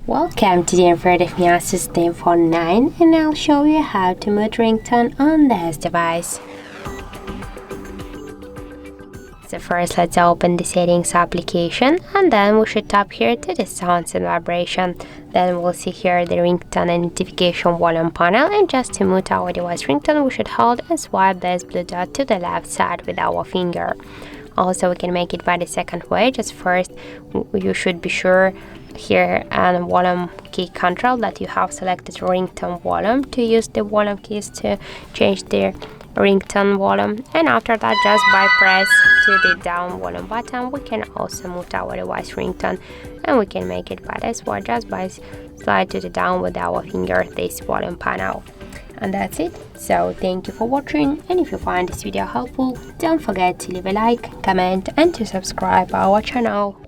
Welcome to the infrared of ASUS Zenfone 9, and I'll show you how to mute ringtone on this device. So first, let's open the settings application, and then we should tap here to the sounds and vibration. Then we'll see here the ringtone and notification volume panel, and just to mute our device ringtone, we should hold and swipe this blue dot to the left side with our finger. Also, we can make it by the second way. Just first, you should be sure here and volume key control that you have selected ringtone volume, to use the volume keys to change the ringtone volume, and after that, just by press to the down volume button, we can also mute our device ringtone, and we can make it by this way, just by slide to the down with our finger this volume panel. And that's it. So thank you for watching, and if you find this video helpful, don't forget to leave a like, comment and to subscribe our channel.